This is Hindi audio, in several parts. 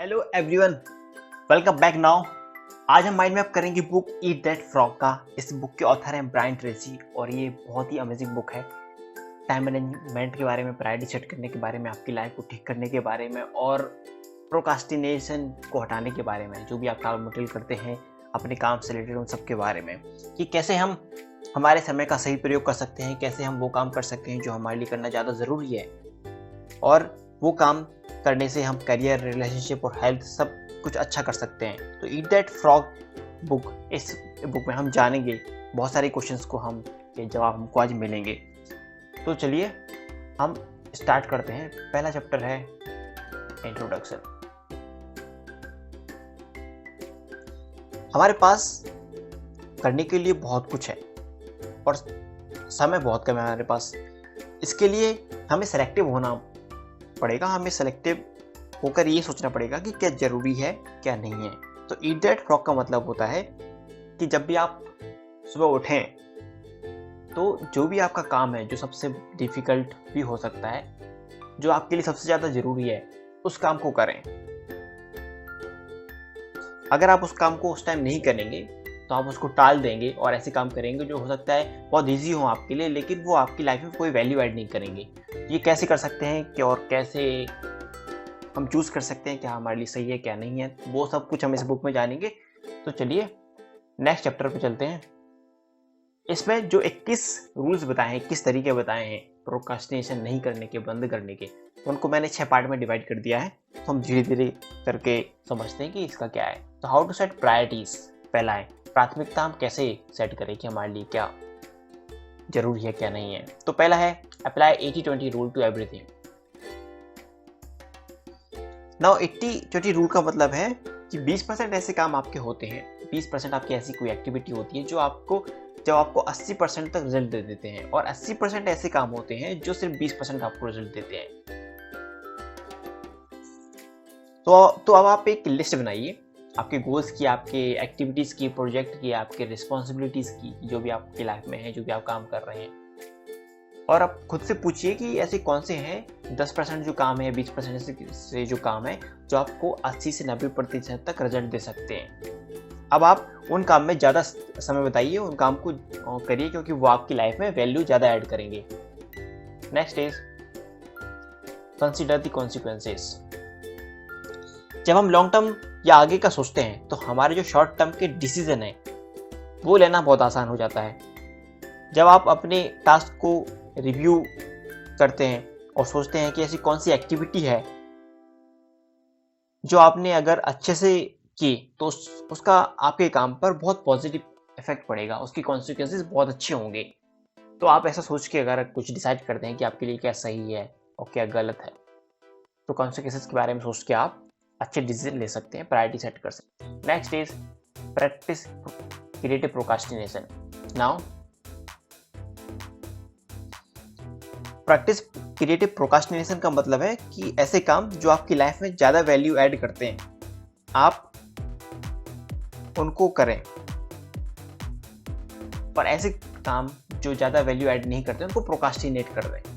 Hello everyone, welcome back now. आज हम माइंड मैप करेंगे बुक ईट दैट फ्रॉग का। इस बुक के ऑथर हैं ब्रायन ट्रेसी और ये बहुत ही अमेजिंग बुक है। टाइम मैनेजमेंट के बारे में, प्रायोरिटी सेट करने के बारे में, आपकी लाइफ को ठीक करने के बारे में और प्रोकास्टिनेशन को हटाने के बारे में, जो भी आप टाल मटोल करते हैं अपने काम से रिलेटेड उन सब के बारे में, कि कैसे हम हमारे समय का सही प्रयोग कर सकते हैं, कैसे हम वो काम कर सकते हैं जो हमारे लिए करना ज़्यादा ज़रूरी है और वो काम करने से हम करियर, रिलेशनशिप और हेल्थ सब कुछ अच्छा कर सकते हैं। तो ईट दैट फ्रॉग बुक, इस बुक में हम जानेंगे बहुत सारे क्वेश्चंस को, हम के जवाब हमको आज मिलेंगे। तो चलिए हम स्टार्ट करते हैं। पहला चैप्टर है इंट्रोडक्शन। हमारे पास करने के लिए बहुत कुछ है और समय बहुत कम है हमारे पास। इसके लिए हमें सेलेक्टिव होना पड़ेगा। हमें सेलेक्टिव होकर ये सोचना पड़ेगा कि क्या जरूरी है क्या नहीं है। तो ईट दैट फ्रॉग का मतलब होता है कि जब भी आप सुबह उठें तो जो भी आपका काम है, जो सबसे डिफिकल्ट भी हो सकता है, जो आपके लिए सबसे ज़्यादा ज़रूरी है, उस काम को करें। अगर आप उस काम को उस टाइम नहीं करेंगे तो आप उसको टाल देंगे और ऐसे काम करेंगे जो हो सकता है बहुत ईजी हो आपके लिए, लेकिन वो आपकी लाइफ में कोई वैल्यू ऐड नहीं करेंगे। ये कैसे कर सकते हैं कि और कैसे हम चूज़ कर सकते हैं क्या हमारे लिए सही है क्या नहीं है, वो सब कुछ हम इस बुक में जानेंगे। तो चलिए नेक्स्ट चैप्टर पे चलते हैं। इसमें जो 21 रूल्स बताए हैं, 21 तरीके बताए हैं प्रोक्रास्टिनेशन नहीं करने के, बंद करने के, तो उनको मैंने 6 पार्ट में डिवाइड कर दिया है। तो हम धीरे धीरे करके समझते हैं कि इसका क्या है। तो हाउ टू सेट प्रायोरिटीज। पहला है प्राथमिकता हम कैसे सेट करें कि हमारे लिए क्या जरूरी है क्या नहीं है। तो पहला है apply 80-20 rule to everything. Now 80-20 rule का मतलब है कि 20% ऐसे काम आपके होते हैं, 20% आपकी ऐसी कोई एक्टिविटी होती है जो आपको 80% तक रिजल्ट दे देते हैं, और 80% ऐसे काम होते हैं जो सिर्फ 20% आपको रिजल्ट देते हैं। तो अब आप एक लिस्ट बनाइए आपके गोल्स की, आपके एक्टिविटीज़ की, प्रोजेक्ट की, आपके रिस्पॉन्सिबिलिटीज़ की, जो भी आपकी लाइफ में है, जो भी आप काम कर रहे हैं, और आप खुद से पूछिए कि ऐसे कौन से हैं 10% जो काम है, 20% से जो काम है जो आपको 80 से 90% तक रिजल्ट दे सकते हैं। अब आप उन काम में ज़्यादा समय बताइए, उन काम को करिए, क्योंकि वो आपकी लाइफ में वैल्यू ज़्यादा ऐड करेंगे। Next is consider the consequences. जब हम लॉन्ग टर्म या आगे का सोचते हैं तो हमारे जो शॉर्ट टर्म के डिसीजन है वो लेना बहुत आसान हो जाता है। जब आप अपने टास्क को रिव्यू करते हैं और सोचते हैं कि ऐसी कौन सी एक्टिविटी है जो आपने अगर अच्छे से की तो उसका आपके काम पर बहुत पॉजिटिव इफेक्ट पड़ेगा, उसकी कॉन्सिक्वेंसेस बहुत अच्छे होंगे। तो आप ऐसा सोच के अगर कुछ डिसाइड करते हैं कि आपके लिए क्या सही है और क्या गलत है, तो कॉन्सिक्वेंसेस के बारे में सोच के आप अच्छे डिसीजन ले सकते हैं, प्रायोरिटी सेट कर सकते हैं। Next is practice creative procrastination. Now practice creative procrastination का मतलब है कि ऐसे काम जो आपकी लाइफ में ज़्यादा वैल्यू ऐड करते हैं, आप उनको करें, पर ऐसे काम जो ज़्यादा वैल्यू ऐड नहीं करते उनको प्रोक्रास्टिनेट कर दें।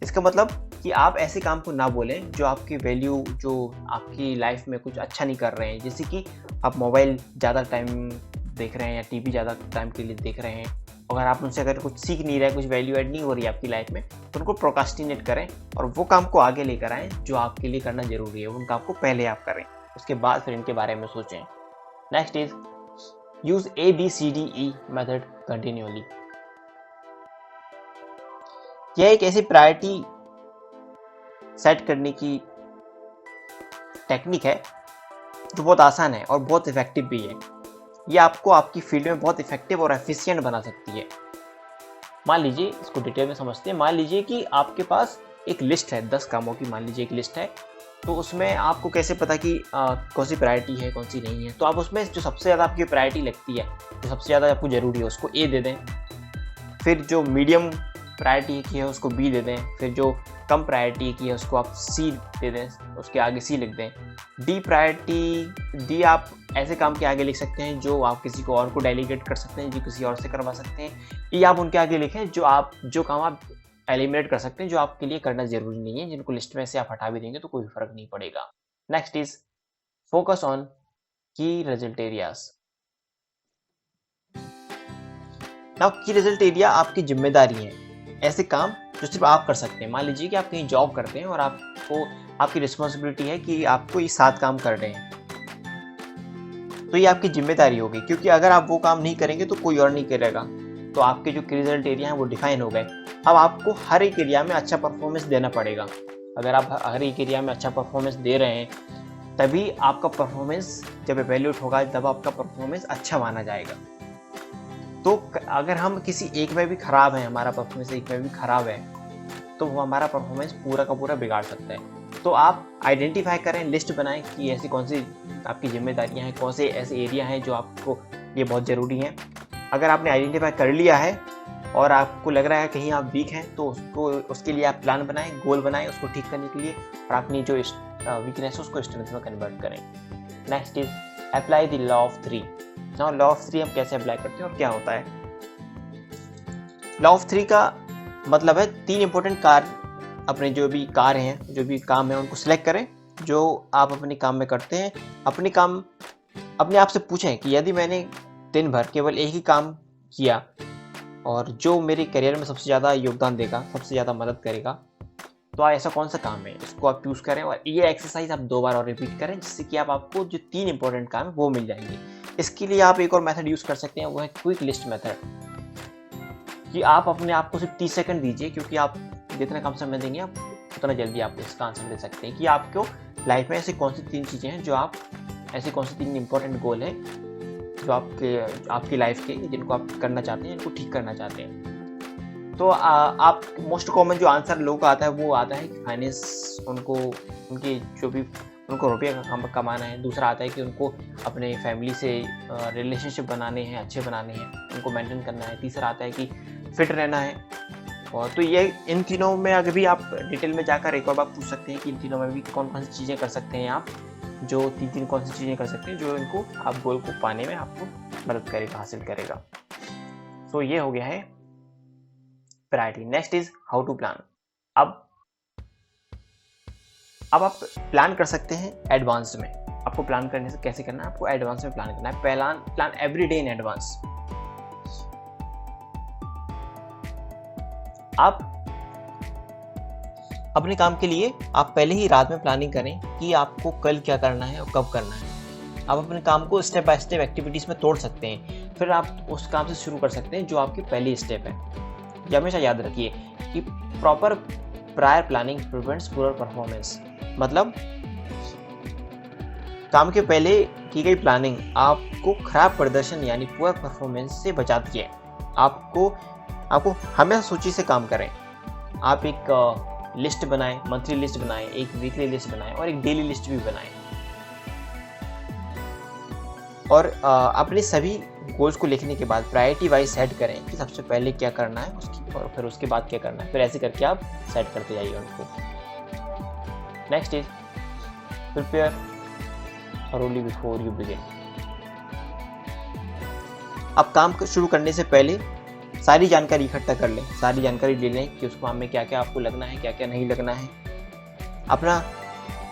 इसका मतलब कि आप ऐसे काम को ना बोलें जो आपकी वैल्यू, जो आपकी लाइफ में कुछ अच्छा नहीं कर रहे हैं। जैसे कि आप मोबाइल ज़्यादा टाइम देख रहे हैं या टीवी ज़्यादा टाइम के लिए देख रहे हैं, अगर आप उनसे अगर कुछ सीख नहीं रहे, कुछ वैल्यू ऐड नहीं हो रही है आपकी लाइफ में, तो उनको प्रोक्रास्टिनेट करें और वो काम को आगे लेकर आएँ जो आपके लिए करना जरूरी है। उन काम को पहले आप करें, उसके बाद फिर इनके बारे में सोचें। Next is use ABCDE method continually. यह एक ऐसी प्रायोरिटी सेट करने की टेक्निक है जो बहुत आसान है और बहुत इफेक्टिव भी है। ये आपको आपकी फील्ड में बहुत इफेक्टिव और एफिशिएंट बना सकती है। मान लीजिए, इसको डिटेल में समझते हैं। मान लीजिए कि आपके पास एक लिस्ट है 10 कामों की, मान लीजिए एक लिस्ट है, तो उसमें आपको कैसे पता कि कौन सी प्रायोरिटी है कौन सी नहीं है। तो आप उसमें जो सबसे ज़्यादा आपकी प्रायोरिटी लगती है, जो सबसे ज़्यादा आपको ज़रूरी है, उसको A दे दें। फिर जो मीडियम प्रायोरिटी की है उसको B दे दें। फिर जो कम प्रायोरिटी की है उसको आप C दे दें, उसके आगे C लिख दें। D आप ऐसे काम के आगे लिख सकते हैं जो आप किसी को और को डेलीगेट कर सकते हैं, जो किसी और से करवा सकते हैं। E आप उनके आगे लिखें जो काम आप एलिमिनेट कर सकते हैं जो आपके लिए करना जरूरी नहीं है, जिनको लिस्ट में से आप हटा भी देंगे तो कोई फर्क नहीं पड़ेगा। नेक्स्ट इज फोकस ऑन की रिजल्ट एरियाज। नाउ की रिजल्ट एरिया आपकी जिम्मेदारी है, ऐसे काम जो सिर्फ आप कर सकते हैं। मान लीजिए कि आप कहीं जॉब करते हैं और आपको आपकी रिस्पॉन्सिबिलिटी है कि आपको ये 7 काम कर रहे हैं, तो ये आपकी जिम्मेदारी होगी, क्योंकि अगर आप वो काम नहीं करेंगे तो कोई और नहीं करेगा। तो आपके जो रिजल्ट एरिया हैं वो डिफाइन हो गए। अब आपको हर एक एरिया में अच्छा परफॉर्मेंस देना पड़ेगा। अगर आप हर एक एरिया में अच्छा परफॉर्मेंस दे रहे हैं तभी आपका परफॉर्मेंस जब इवैल्यूएट होगा तब आपका परफॉर्मेंस अच्छा माना जाएगा। तो अगर हम किसी एक में भी खराब है, हमारा परफॉर्मेंस एक में भी खराब है, तो वो हमारा परफॉर्मेंस पूरा का पूरा बिगाड़ सकता है। तो आप आइडेंटिफाई करें, लिस्ट बनाएं कि ऐसी कौन सी आपकी जिम्मेदारियां हैं, कौन से ऐसे एरिया हैं जो आपको ये बहुत ज़रूरी हैं। अगर आपने आइडेंटिफाई कर लिया है और आपको लग रहा है कहीं आप वीक हैं, तो उसके लिए आप प्लान बनाएं, गोल बनाएं उसको ठीक करने के लिए, और अपनी जो वीकनेस है उसको स्ट्रेंथ में कन्वर्ट करें। Next is apply the law of 3। Now law of 3 हम कैसे अप्लाई करते हैं और क्या होता है? लॉ ऑफ 3 का मतलब है 3 इंपॉर्टेंट कार्य, अपने जो भी कार्य हैं, जो भी काम है उनको सिलेक्ट करें जो आप अपने काम में करते हैं। अपने आप से पूछें कि यदि मैंने दिन भर केवल एक ही काम किया और जो मेरे करियर में सबसे ज़्यादा योगदान देगा, सबसे ज़्यादा मदद करेगा, तो ऐसा कौन सा काम है, इसको आप चूज़ करें। और ये एक्सरसाइज आप 2 बार और रिपीट करें, जिससे कि आपको जो 3 इंपॉर्टेंट काम है वो मिल जाएंगे। इसके लिए आप एक और मेथड यूज़ कर सकते हैं, वो है क्विक लिस्ट मेथड, कि आप अपने आप को सिर्फ 30 सेकंड दीजिए, क्योंकि आप जितना कम समय देंगे आप उतना जल्दी आप इसका आंसर दे सकते हैं कि आपको लाइफ में ऐसी कौन सी 3 चीज़ें हैं जो आप, ऐसे कौन से 3 इंपॉर्टेंट गोल हैं जो आपकी लाइफ के, जिनको आप करना चाहते हैं, इनको ठीक करना चाहते हैं। तो आप मोस्ट कॉमन जो आंसर लोगों का आता है वो आता है कि फाइनेंस, उनके जो भी उनको रुपये कमाना है। दूसरा आता है कि उनको अपने फैमिली से रिलेशनशिप बनाने हैं, अच्छे बनाने हैं, उनको मेंटेन करना है। तीसरा आता है कि फिट रहना है। और तो ये इन तीनों में अगर भी आप डिटेल में जाकर एक और बार पूछ सकते हैं कि इन तीनों में भी कौन कौन सी चीज़ें कर सकते हैं आप, जो 3 कौन सी चीज़ें कर सकते हैं जो इनको आप गोल को पाने में आपको मदद करेगा, हासिल करेगा। तो ये हो गया है priority. Next is how to plan. अब आप प्लान कर सकते हैं एडवांस में। आपको प्लान करने से कैसे करना है, आपको एडवांस में प्लान करना है। Plan every day in advance. आप अपने काम के लिए आप पहले ही रात में प्लानिंग करें कि आपको कल क्या करना है और कब करना है। आप अपने काम को स्टेप बाय स्टेप एक्टिविटीज़ में तोड़ सकते हैं, फिर आप उस काम से शुरू कर सकते हैं जो आपकी पहली स्टेप है। ये हमेशा याद रखिए कि proper prior planning prevents poor performance. मतलब काम के पहले की गई प्लानिंग आपको खराब प्रदर्शन यानी पुअर परफॉर्मेंस से बचाती है। आपको हमेशा सूची से काम करें। आप एक लिस्ट बनाएं, मंथली लिस्ट बनाएं, एक वीकली लिस्ट बनाएं और एक डेली लिस्ट भी बनाएं। और अपने सभी गोल्स को लिखने के बाद प्रायोरिटी वाइज सेट करें कि सबसे पहले क्या करना है उसकी, और फिर उसके बाद क्या करना है। फिर ऐसे करके आप सेट करते जाइए उनको। Next is prepare thoroughly before you begin. अब काम शुरू करने से पहले सारी जानकारी इकट्ठा कर लें, सारी जानकारी ले लें कि उस काम में क्या क्या आपको लगना है, क्या क्या नहीं लगना है। अपना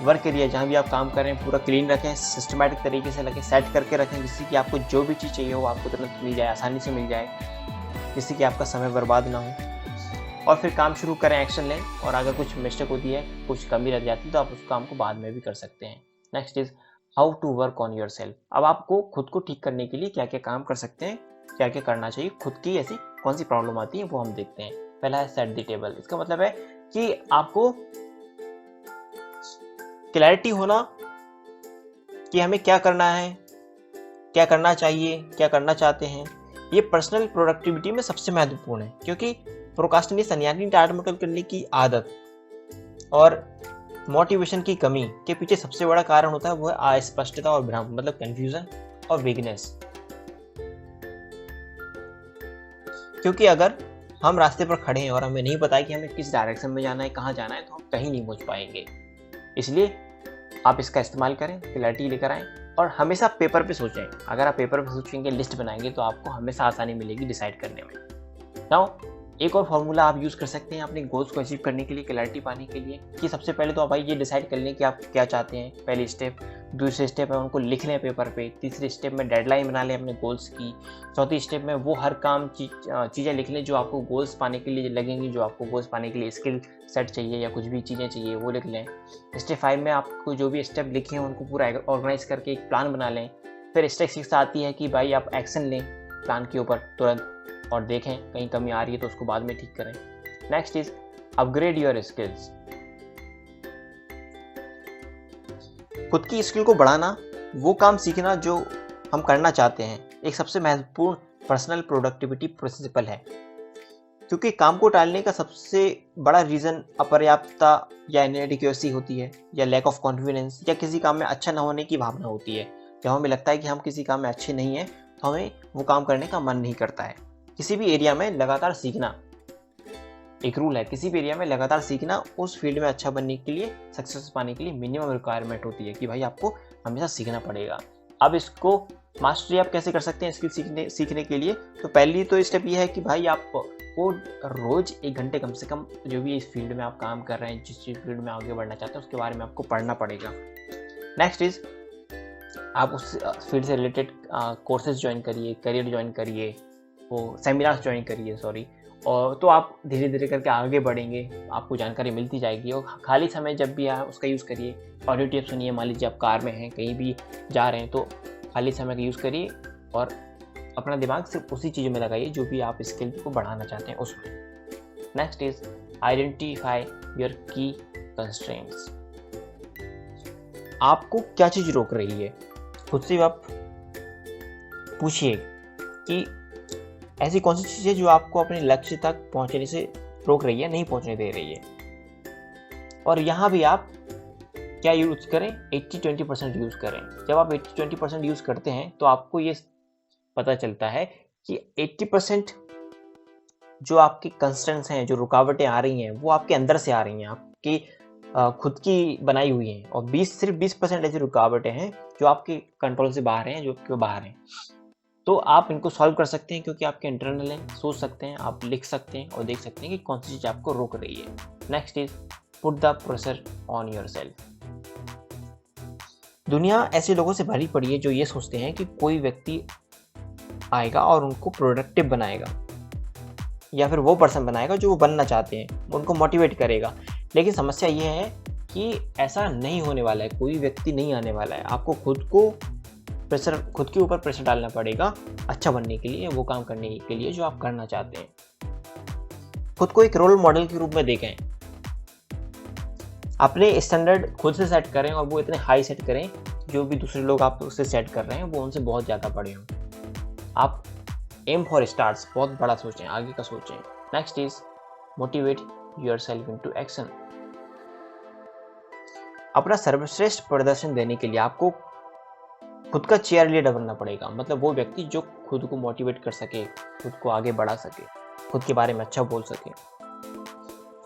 वर्क एरिया जहाँ भी आप काम करें पूरा क्लीन रखें, सिस्टमैटिक तरीके से रखें, सेट करके रखें, जिससे कि आपको जो भी चीज़ चाहिए हो आपको तुरंत मिल जाए, आसानी से मिल जाए, जिससे कि आपका समय बर्बाद ना हो। और फिर काम शुरू करें, एक्शन लें, और अगर कुछ मिस्टेक होती है, कुछ कमी रह जाती है तो आप उस काम को बाद में भी कर सकते हैं। Next is how to work on yourself. अब आपको खुद को ठीक करने के लिए क्या क्या काम कर सकते हैं, क्या क्या करना चाहिए, खुद की ऐसी कौन सी प्रॉब्लम आती है वो हम देखते हैं। पहला है सेट द टेबल। इसका मतलब है कि आपको क्लैरिटी होना कि हमें क्या करना है, क्या करना चाहिए, क्या करना चाहते हैं। ये पर्सनल प्रोडक्टिविटी में सबसे महत्वपूर्ण है, क्योंकि प्रोक्रास्टिनेशन यानी टालमटोल करने की आदत और मोटिवेशन की कमी के पीछे सबसे बड़ा कारण होता है वो है अस्पष्टता और भ्रम, मतलब कंफ्यूजन और वीकनेस। क्योंकि अगर हम रास्ते पर खड़े हैं और हमें नहीं पता है कि हमें किस डायरेक्शन में जाना है, कहाँ जाना है, तो हम कहीं नहीं पहुंच पाएंगे। इसलिए आप इसका इस्तेमाल करें, क्लैरिटी लेकर आएँ और हमेशा पेपर पे सोचें। अगर आप पेपर पे सोचेंगे, लिस्ट बनाएंगे, तो आपको हमेशा आसानी मिलेगी डिसाइड करने में। नाउ एक और फॉर्मूला आप यूज़ कर सकते हैं अपने गोल्स को अचीव करने के लिए, क्लैरिटी पाने के लिए, कि सबसे पहले तो आप भाई ये डिसाइड कर लें कि आप क्या चाहते हैं, पहली स्टेप। दूसरे स्टेप है उनको लिख लें पेपर पे। तीसरे स्टेप में डेडलाइन बना लें अपने गोल्स की। चौथी स्टेप में वो हर काम चीज़ें लिख लें जो आपको गोल्स पाने के लिए लगेंगी, जो आपको गोल्स पाने के लिए स्किल सेट चाहिए या कुछ भी चीज़ें चाहिए वो लिख लें। स्टेप 5 में आपको जो भी स्टेप लिखे हैं उनको पूरा ऑर्गेनाइज करके एक प्लान बना लें। फिर स्टेप 6 आती है कि भाई आप एक्शन लें प्लान के ऊपर तुरंत, और देखें कहीं कमी आ रही है तो उसको बाद में ठीक करें। Next is upgrade your skills. खुद की स्किल को बढ़ाना, वो काम सीखना जो हम करना चाहते हैं, एक सबसे महत्वपूर्ण पर्सनल प्रोडक्टिविटी प्रिंसिपल है। क्योंकि काम को टालने का सबसे बड़ा रीज़न अपर्याप्तता या इनएडिक्वेसी होती है, या लैक ऑफ कॉन्फिडेंस, या किसी काम में अच्छा न होने की भावना होती है। जब हमें लगता है कि हम किसी काम में अच्छे नहीं हैं तो हमें वो काम करने का मन नहीं करता है। किसी भी एरिया में लगातार सीखना, एक रूल है, किसी भी एरिया में लगातार सीखना उस फील्ड में अच्छा बनने के लिए, सक्सेस पाने के लिए मिनिमम रिक्वायरमेंट होती है कि भाई आपको हमेशा सीखना पड़ेगा। अब इसको मास्टरी आप कैसे कर सकते हैं स्किल सीखने के लिए? तो पहली तो स्टेप ये है कि भाई आपको रोज 1 घंटे कम से कम जो भी इस फील्ड में आप काम कर रहे हैं, जिस चीज फील्ड में आगे बढ़ना चाहते हैं उसके बारे में आपको पढ़ना पड़ेगा। नेक्स्ट इज आप उस फील्ड से रिलेटेड कोर्सेज ज्वाइन करिए, करियर ज्वाइन करिए, वो सेमिनार्स ज्वाइन करिए सॉरी, और तो आप धीरे धीरे करके आगे बढ़ेंगे, आपको जानकारी मिलती जाएगी। और खाली समय जब भी आए उसका यूज़ करिए, ऑडियो टेप सुनिए। मान लीजिए आप कार में हैं, कहीं भी जा रहे हैं, तो खाली समय का यूज़ करिए और अपना दिमाग सिर्फ उसी चीज़ों में लगाइए जो भी आप स्किल को बढ़ाना चाहते हैं उसमें। नेक्स्ट इज आइडेंटिफाई योर की कंस्ट्रेंट्स। आपको क्या चीज़ रोक रही है, खुद से आप पूछिए कि ऐसी कौन सी चीज़ है जो आपको अपने लक्ष्य तक पहुंचने से रोक रही है, नहीं पहुंचने दे रही है। और यहाँ भी आप क्या यूज़ करें, 80-20% यूज़ करें। जब आप 80-20% यूज़ करते हैं तो आपको ये पता चलता है कि 80% जो आपके कंस्ट्रेंट्स हैं, जो रुकावटें आ रही हैं, वो आपके अंदर से आ रही हैं, आपकी खुद की बनाई हुई हैं। और सिर्फ 20% ऐसी रुकावटें हैं जो आपके कंट्रोल से बाहर हैं, जो आपके बाहर हैं। तो आप इनको सॉल्व कर सकते हैं क्योंकि आपके इंटरनल हैं, सोच सकते हैं, आप लिख सकते हैं और देख सकते हैं कि कौन सी चीज़ आपको रोक रही है। Next is put the pressure on yourself. दुनिया ऐसे लोगों से भरी पड़ी है जो ये सोचते हैं कि कोई व्यक्ति आएगा और उनको प्रोडक्टिव बनाएगा, या फिर वो पर्सन बनाएगा जो वो बनना चाहते हैं, उनको मोटिवेट करेगा। लेकिन समस्या ये है कि ऐसा नहीं होने वाला है, कोई व्यक्ति नहीं आने वाला है। आपको खुद के ऊपर प्रेशर डालना पड़ेगा अच्छा बनने के लिए, वो काम करने के लिए जो आप करना चाहते हैं। खुद को एक रोल मॉडल के रूप में देखें, अपने स्टैंडर्ड खुद से सेट करें और वो इतने हाई सेट करें जो भी दूसरे लोग आप उससे सेट कर रहे हैं वो उनसे बहुत ज़्यादा बड़े हों। आप एम फॉर स्टार्स, बहुत बड़ा सोचें, आगे का सोचें। Next is motivate yourself into action. अपना सर्वश्रेष्ठ प्रदर्शन देने के लिए आपको खुद का चीयर लीडर बनना पड़ेगा। मतलब वो व्यक्ति जो खुद को मोटिवेट कर सके, खुद को आगे बढ़ा सके, खुद के बारे में अच्छा बोल सके।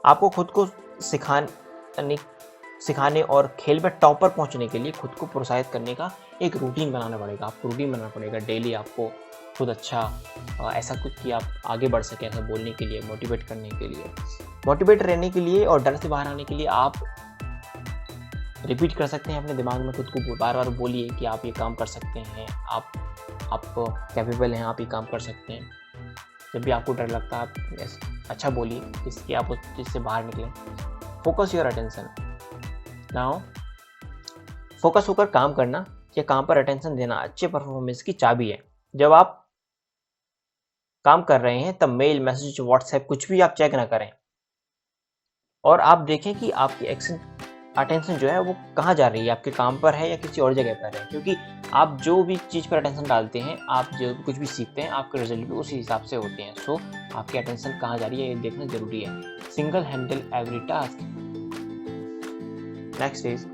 आपको खुद को सिखाने और खेल में टॉपर पहुंचने के लिए खुद को प्रोत्साहित करने का एक रूटीन बनाना पड़ेगा। आपको रूटीन बनाना पड़ेगा डेली, आपको खुद अच्छा ऐसा कुछ कि आप आगे बढ़ सकें, ऐसा बोलने के लिए, मोटिवेट करने के लिए। मोटिवेट रहने के लिए और डर से बाहर आने के लिए आप रिपीट कर सकते हैं अपने दिमाग में, खुद को बार बार बोलिए कि आप ये काम कर सकते हैं, आप कैपेबल हैं, आप ये काम कर सकते हैं। जब भी आपको डर लगता है आप अच्छा बोलिए जिससे आप उस चीज़ से बाहर निकलें। Focus your attention. Now focus होकर काम करना या काम पर अटेंशन देना अच्छे परफॉर्मेंस की चाबी है। जब आप काम कर रहे हैं तब मेल, मैसेज, व्हाट्सएप कुछ भी आप चेक ना करें और आप देखें कि आपकी अटेंशन जो है वो कहाँ जा रही है, आपके काम पर है या किसी और जगह पर है। क्योंकि आप जो भी चीज़ पर अटेंशन डालते हैं, आप जो कुछ भी सीखते हैं, आपके रिजल्ट भी उसी हिसाब से होते हैं। सो आपकी अटेंशन कहाँ जा रही है ये देखना जरूरी है। Single handle every task. Next is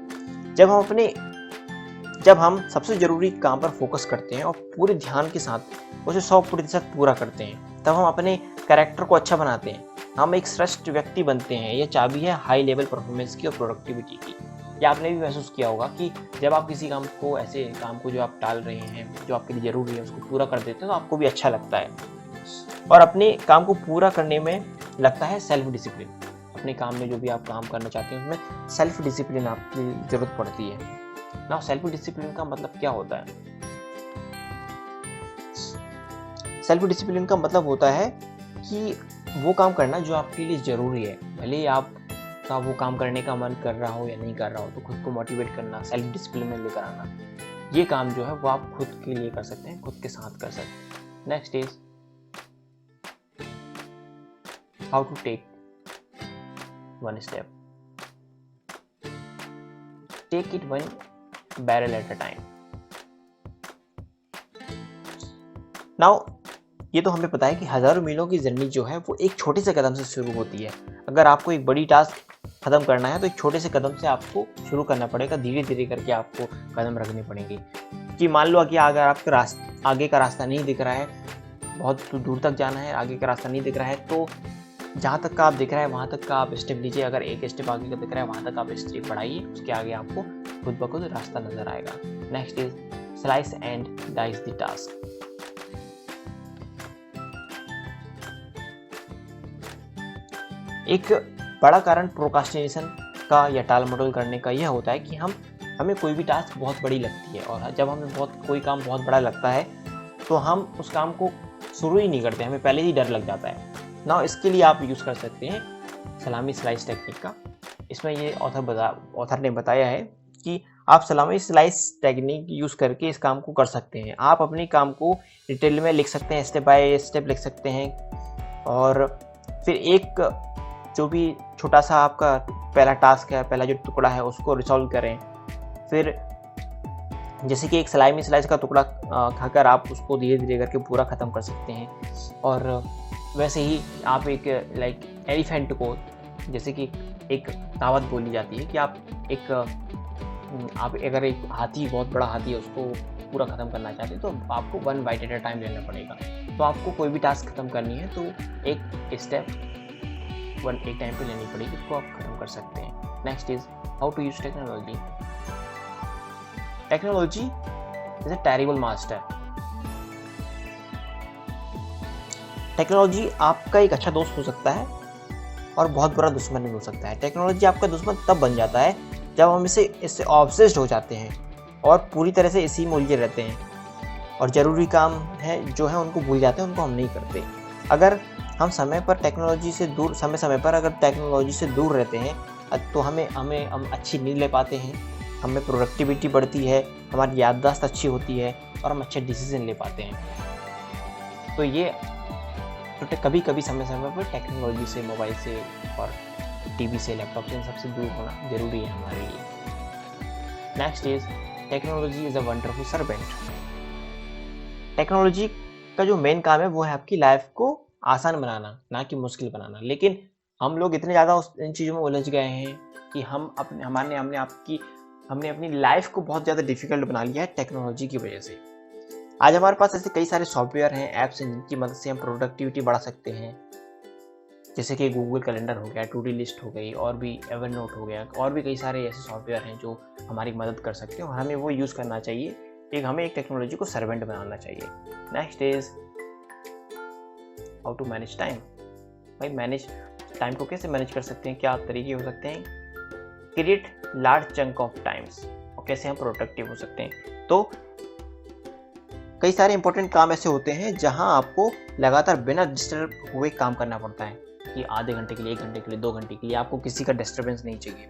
जब हम सबसे जरूरी काम पर फोकस करते हैं और पूरे ध्यान के साथ उसे 100% पूरा करते हैं, तब हम अपने कैरेक्टर को अच्छा बनाते हैं, हम एक श्रेष्ठ व्यक्ति बनते हैं। यह चाबी है हाई लेवल परफॉर्मेंस की और प्रोडक्टिविटी की। या आपने भी महसूस किया होगा कि जब आप किसी काम को, ऐसे काम को जो आप टाल रहे हैं, जो आपके लिए ज़रूरी है, उसको पूरा कर देते हैं तो आपको भी अच्छा लगता है। और अपने काम को पूरा करने में लगता है सेल्फ डिसिप्लिन। अपने काम में जो भी आप काम करना चाहते हैं उसमें सेल्फ डिसिप्लिन आपकी जरूरत पड़ती है ना। सेल्फ डिसिप्लिन का मतलब क्या होता है? सेल्फ डिसिप्लिन का मतलब होता है कि वो काम करना जो आपके लिए जरूरी है, भले ही आपका वो काम करने का मन कर रहा हो या नहीं कर रहा हो, तो खुद को मोटिवेट करना, सेल्फ डिसिप्लिन में लेकर आना, ये काम जो है वो आप खुद के लिए कर सकते हैं, खुद के साथ कर सकते हैं। Next is how to take one step, take it one barrel at a time. Now ये तो हमें पता है कि हजारों मीलों की जर्नी जो है वो एक छोटे से कदम से शुरू होती है। अगर आपको एक बड़ी टास्क खत्म करना है तो एक छोटे से कदम से आपको शुरू करना पड़ेगा, धीरे धीरे करके आपको कदम रखने पड़ेंगे। कि मान लो कि अगर आपका आगे का रास्ता नहीं दिख रहा है, बहुत दूर तक जाना है, आगे का रास्ता नहीं दिख रहा है, तो जहाँ तक का आप दिख रहा है वहाँ तक का आप स्टेप लीजिए। अगर एक स्टेप आगे का दिख रहा है वहाँ तक आप स्टेप बढ़ाइए, उसके आगे आपको खुद ब खुद रास्ता नजर आएगा। Next is slice and dice the task. एक बड़ा कारण प्रोक्रास्टिनेशन का या टाल मटोल करने का यह होता है कि हमें कोई भी टास्क बहुत बड़ी लगती है, और जब हमें कोई काम बहुत बड़ा लगता है तो हम उस काम को शुरू ही नहीं करते, हमें पहले ही डर लग जाता है ना। इसके लिए आप यूज़ कर सकते हैं सलामी स्लाइस टेक्निक का। इसमें ये ऑथर ने बताया है कि आप सलामी स्लाइस टेक्निक यूज़ करके इस काम को कर सकते हैं। आप अपने काम को डिटेल में लिख सकते हैं, स्टेप बाय स्टेप लिख सकते हैं, और फिर एक जो भी छोटा सा आपका पहला टास्क है, पहला जो टुकड़ा है उसको रिसॉल्व करें। फिर जैसे कि एक सलामी स्लाइस का टुकड़ा खाकर आप उसको धीरे धीरे करके पूरा ख़त्म कर सकते हैं। और वैसे ही आप एक लाइक एलिफेंट को, जैसे कि एक कहावत बोली जाती है कि आप अगर एक हाथी, बहुत बड़ा हाथी है, उसको पूरा ख़त्म करना चाहते हैं तो आपको 1 बाइट एट अ टाइम लेना पड़ेगा। तो आपको कोई भी टास्क ख़त्म करनी है तो एक स्टेप एक टाइम पे लेनी पड़ेगी, उसको आप खत्म कर सकते हैं। Next is how to use technology. Technology is a terrible master. Technology आपका एक अच्छा दोस्त हो सकता है और बहुत बुरा दुश्मन भी हो सकता है। टेक्नोलॉजी आपका दुश्मन तब बन जाता है जब हम इससे ऑब्सेस्ड हो जाते हैं और पूरी तरह से इसी में उलझे रहते हैं, और ज़रूरी काम है जो है उनको भूल जाते हैं, उनको हम नहीं करते। अगर हम समय पर अगर टेक्नोलॉजी से दूर रहते हैं तो हम अच्छी नींद ले पाते हैं, हमें प्रोडक्टिविटी बढ़ती है, हमारी याददाश्त अच्छी होती है और हम अच्छे डिसीजन ले पाते हैं। तो ये कभी कभी समय पर टेक्नोलॉजी से, मोबाइल से और टीवी से, लैपटॉप से, इन सबसे दूर होना ज़रूरी है हमारे लिए। Next is technology is a wonderful servant. Technology का जो मेन काम है वो है आपकी लाइफ को आसान बनाना, ना कि मुश्किल बनाना। लेकिन हम लोग इतने ज़्यादा इन चीज़ों में उलझ गए हैं कि हमने अपनी लाइफ को बहुत ज़्यादा डिफिकल्ट बना लिया है टेक्नोलॉजी की वजह से। आज हमारे पास ऐसे कई सारे सॉफ्टवेयर हैं, ऐप्स हैं, जिनकी मदद से हम प्रोडक्टिविटी बढ़ा सकते हैं। जैसे कि गूगल कैलेंडर हो गया, टू डी लिस्ट हो गई, और भी एवर नोट हो गया, और भी कई सारे ऐसे सॉफ्टवेयर हैं जो हमारी मदद कर सकते हैं, और हमें वो यूज़ करना चाहिए। हमें एक टेक्नोलॉजी को सर्वेंट बनाना चाहिए। Next is how to manage time. भाई टाइम को कैसे मैनेज कर सकते हैं, क्या तरीके हो सकते हैं? Create large chunk of times. और कैसे हम प्रोडक्टिव हो सकते हैं? तो कई सारे इंपॉर्टेंट काम ऐसे होते हैं जहां आपको लगातार बिना डिस्टर्ब हुए काम करना पड़ता है, कि आधे घंटे के लिए, 1 घंटे के लिए, 2 घंटे के लिए आपको किसी का डिस्टर्बेंस नहीं चाहिए।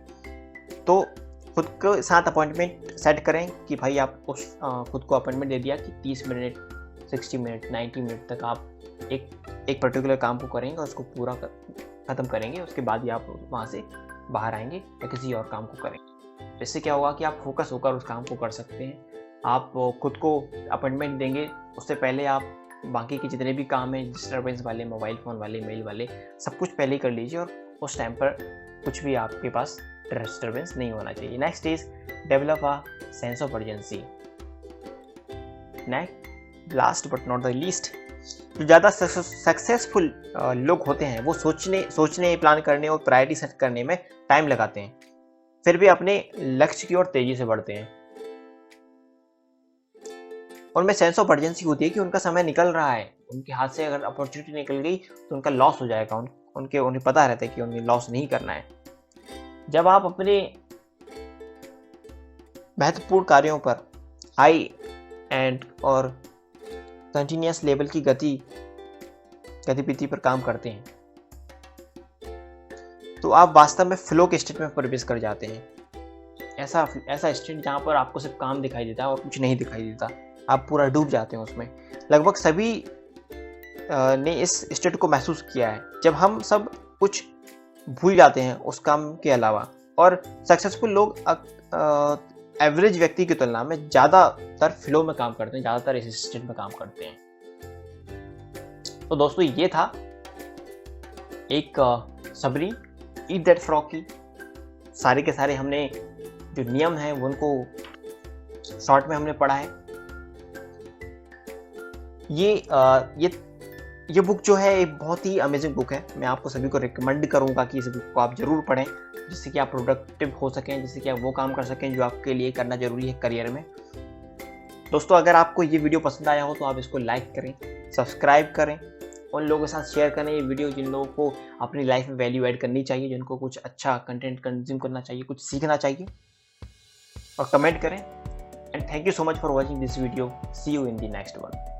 तो खुद के साथ अपॉइंटमेंट सेट करें कि भाई आप खुद को अपॉइंटमेंट दे दिया कि 30 मिनट, 60 मिनट, 90 मिनट तक आप एक पर्टिकुलर काम को करेंगे और उसको पूरा ख़त्म करेंगे। उसके बाद ही आप वहाँ से बाहर आएंगे या किसी और काम को करेंगे। इससे क्या होगा कि आप फोकस होकर उस काम को कर सकते हैं। आप खुद को अपॉइंटमेंट देंगे, उससे पहले आप बाकी के जितने भी काम हैं, डिस्टर्बेंस वाले, मोबाइल फ़ोन वाले, मेल वाले, सब कुछ पहले ही कर लीजिए, और उस टाइम पर कुछ भी आपके पास डिस्टर्बेंस नहीं होना चाहिए। Next is develop a sense of urgency. Next, last but not the least, जो ज़्यादा सक्सेसफुल लोग होते हैं वो सोचने, प्लान करने और प्रायोरिटी सेट करने में टाइम लगाते हैं, फिर भी अपने लक्ष्य की ओर तेजी से बढ़ते हैं। उनमें सेंस ऑफ अर्जेंसी होती है कि उनका समय निकल रहा है, उनके हाथ से अगर अपॉर्चुनिटी निकल गई तो उनका लॉस हो जाएगा। उन्हें पता रहता है कि उन्हें लॉस नहीं करना है। जब आप अपने महत्वपूर्ण कार्यों पर हाई एंड और कंटिन्यूअस लेवल की गतिविधि पर काम करते हैं तो आप वास्तव में फ्लो के स्टेट में प्रवेश कर जाते हैं। ऐसा स्टेट जहाँ पर आपको सिर्फ काम दिखाई देता है और कुछ नहीं दिखाई देता, आप पूरा डूब जाते हैं उसमें। लगभग सभी ने इस स्टेट को महसूस किया है, जब हम सब कुछ भूल जाते हैं उस काम के अलावा। और सक्सेसफुल लोग एवरेज व्यक्ति की तुलना में ज़्यादातर फ्लो में काम करते हैं, ज़्यादातर इस स्टेट में काम करते हैं। तो दोस्तों ये था एक सबरी ईट दैट फ्रॉग की। सारे के सारे हमने जो नियम हैं वो उनको शॉर्ट में हमने पढ़ा है। ये बुक जो है एक बहुत ही अमेजिंग बुक है। मैं आपको सभी को रिकमेंड करूंगा कि इस बुक को आप जरूर पढ़ें, जिससे कि आप प्रोडक्टिव हो सकें, जिससे कि आप वो काम कर सकें जो आपके लिए करना जरूरी है करियर में। दोस्तों अगर आपको ये वीडियो पसंद आया हो तो आप इसको लाइक करें, सब्सक्राइब करें, उन लोगों के साथ शेयर करें ये वीडियो जिन लोगों को अपनी लाइफ में वैल्यू ऐड करनी चाहिए, जिनको कुछ अच्छा कंटेंट कंज्यूम करना चाहिए, कुछ सीखना चाहिए, और कमेंट करें। And thank you so much for watching this video. See you in the next one.